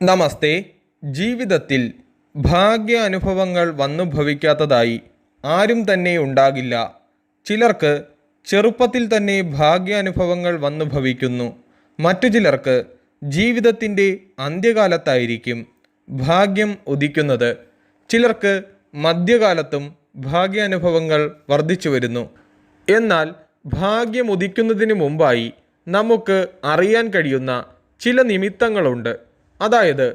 നമസ്തേ. ജീവിതത്തിൽ ഭാഗ്യ അനുഭവങ്ങൾ വന്നു ഭവിക്കാത്തതായി ആരും തന്നെ ഉണ്ടാകില്ല. ചിലർക്ക് ചെറുപ്പത്തിൽ തന്നെ ഭാഗ്യാനുഭവങ്ങൾ വന്നു ഭവിക്കുന്നു. മറ്റു ചിലർക്ക് ജീവിതത്തിൻ്റെ അന്ത്യകാലത്തായിരിക്കും ഭാഗ്യം ഉദിക്കുന്നത്. ചിലർക്ക് മധ്യകാലത്തും ഭാഗ്യാനുഭവങ്ങൾ വർദ്ധിച്ചു വരുന്നു. എന്നാൽ ഭാഗ്യം ഉദിക്കുന്നതിന് മുമ്പായി നമുക്ക് അറിയാൻ കഴിയുന്ന ചില നിമിത്തങ്ങളുണ്ട്. അതായത്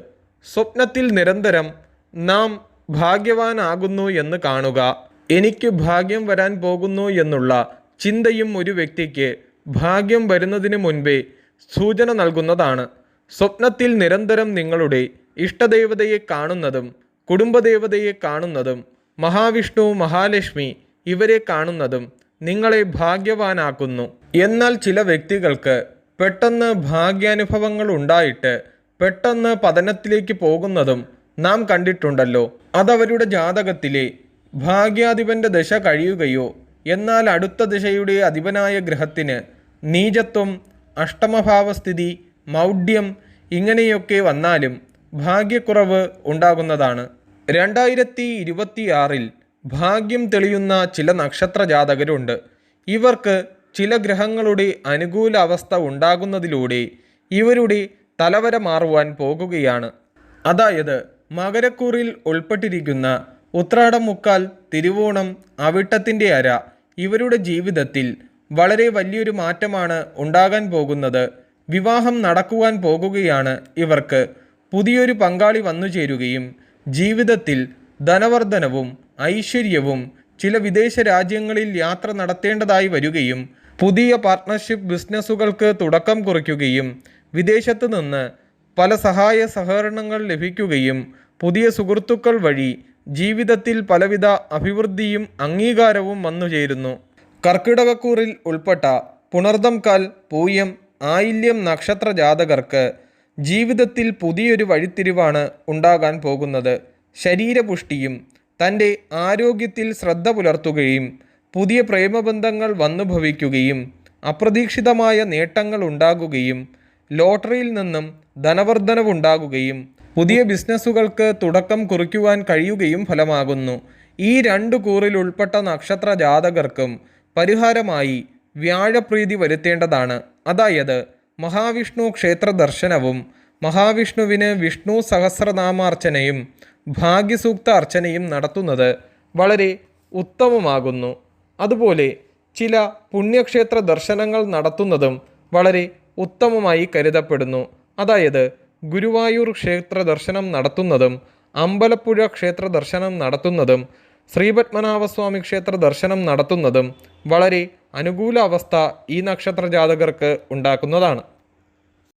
സ്വപ്നത്തിൽ നിരന്തരം നാം ഭാഗ്യവാനാകുന്നു എന്ന് കാണുക, എനിക്ക് ഭാഗ്യം വരാൻ പോകുന്നു എന്നുള്ള ചിന്തയും ഒരു വ്യക്തിക്ക് ഭാഗ്യം വരുന്നതിന് മുൻപേ സൂചന നൽകുന്നതാണ്. സ്വപ്നത്തിൽ നിരന്തരം നിങ്ങളുടെ ഇഷ്ടദേവതയെ കാണുന്നതും കുടുംബദേവതയെ കാണുന്നതും മഹാവിഷ്ണു, മഹാലക്ഷ്മി ഇവരെ കാണുന്നതും നിങ്ങളെ ഭാഗ്യവാനാക്കുന്നു. എന്നാൽ ചില വ്യക്തികൾക്ക് പെട്ടെന്ന് ഭാഗ്യാനുഭവങ്ങൾ ഉണ്ടായിട്ട് പെട്ടെന്ന് പതനത്തിലേക്ക് പോകുന്നതും നാം കണ്ടിട്ടുണ്ടല്ലോ. അതവരുടെ ജാതകത്തിലെ ഭാഗ്യാധിപൻ്റെ ദശ കഴിയുകയോ എന്നാൽ അടുത്ത ദശയുടെ അധിപനായ ഗ്രഹത്തിന് നീചത്വം, അഷ്ടമഭാവസ്ഥിതി, മൗഢ്യം ഇങ്ങനെയൊക്കെ വന്നാലും ഭാഗ്യക്കുറവ് ഉണ്ടാകുന്നതാണ്. 2026 ഭാഗ്യം തെളിയുന്ന ചില നക്ഷത്ര ജാതകരുണ്ട്. ഇവർക്ക് ചില ഗ്രഹങ്ങളുടെ അനുകൂല അവസ്ഥ ഉണ്ടാകുന്നതിലൂടെ ഇവരുടെ തലവര മാറുവാൻ പോകുകയാണ്. അതായത് മകരക്കൂറിൽ ഉൾപ്പെട്ടിരിക്കുന്ന ഉത്രാടം, മുക്കാൽ, തിരുവോണം, അവിട്ടത്തിൻ്റെ അര ഇവരുടെ ജീവിതത്തിൽ വളരെ വലിയൊരു മാറ്റമാണ് ഉണ്ടാകാൻ പോകുന്നത്. വിവാഹം നടക്കുവാൻ പോകുകയാണ് ഇവർക്ക്. പുതിയൊരു പങ്കാളി വന്നു ചേരുകയും ജീവിതത്തിൽ ധനവർദ്ധനവും ഐശ്വര്യവും, ചില വിദേശ രാജ്യങ്ങളിൽ യാത്ര നടത്തേണ്ടതായി വരികയും പുതിയ പാർട്ട്ണർഷിപ്പ് ബിസിനസ്സുകൾക്ക് തുടക്കം കുറിക്കുകയും വിദേശത്ത് നിന്ന് പല സഹായ സഹകരണങ്ങൾ ലഭിക്കുകയും പുതിയ സുഹൃത്തുക്കൾ വഴി ജീവിതത്തിൽ പലവിധ അഭിവൃദ്ധിയും അംഗീകാരവും വന്നുചേരുന്നു. കർക്കിടകക്കൂറിൽ ഉൾപ്പെട്ട പുണർദം, കാൽ, പൂയം, ആയില്യം നക്ഷത്ര ജാതകർക്ക് ജീവിതത്തിൽ പുതിയൊരു വഴിത്തിരിവാണ് ഉണ്ടാകാൻ പോകുന്നത്. ശരീരപുഷ്ടിയും തൻ്റെ ആരോഗ്യത്തിൽ ശ്രദ്ധ പുലർത്തുകയും പുതിയ പ്രേമബന്ധങ്ങൾ വന്നു ഭവിക്കുകയും അപ്രതീക്ഷിതമായ നേട്ടങ്ങൾ ഉണ്ടാകുകയും ലോട്ടറിയിൽ നിന്നും ധനവർദ്ധനവുണ്ടാകുകയും പുതിയ ബിസിനസ്സുകൾക്ക് തുടക്കം കുറിക്കുവാൻ കഴിയുകയും ഫലമാകുന്നു. ഈ 2 കൂറിൽ ഉൾപ്പെട്ട നക്ഷത്ര ജാതകർക്കും പരിഹാരമായി വ്യാഴപ്രീതി വരുത്തേണ്ടതാണ്. അതായത് മഹാവിഷ്ണു ക്ഷേത്ര ദർശനവും മഹാവിഷ്ണുവിന് വിഷ്ണു സഹസ്രനാമാർച്ചനയും ഭാഗ്യസൂക്ത അർച്ചനയും നടത്തുന്നത് വളരെ ഉത്തമമാകുന്നു. അതുപോലെ ചില പുണ്യക്ഷേത്ര ദർശനങ്ങൾ നടത്തുന്നതും വളരെ ഉത്തമമായി കരുതപ്പെടുന്നു. അതായത് ഗുരുവായൂർ ക്ഷേത്ര ദർശനം നടത്തുന്നതും അമ്പലപ്പുഴ ക്ഷേത്ര ദർശനം നടത്തുന്നതും ശ്രീപത്മനാഭസ്വാമി ക്ഷേത്ര ദർശനം നടത്തുന്നതും വളരെ അനുകൂല അവസ്ഥ ഈ നക്ഷത്ര ജാതകർക്ക് ഉണ്ടാക്കുന്നതാണ്.